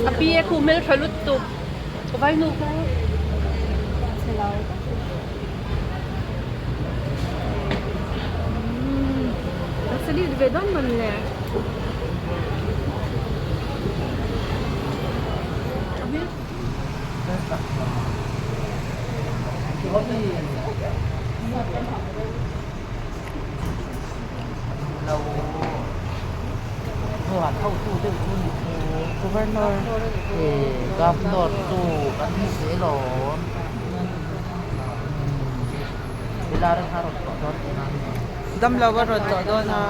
Abi aku mel chaluto. Vawiinah. Actually, devait donner mon lait. Là thâu tu tiêu governor governor tu kan sẽ lo Dilarang harus kotor Dam lawa ro to do na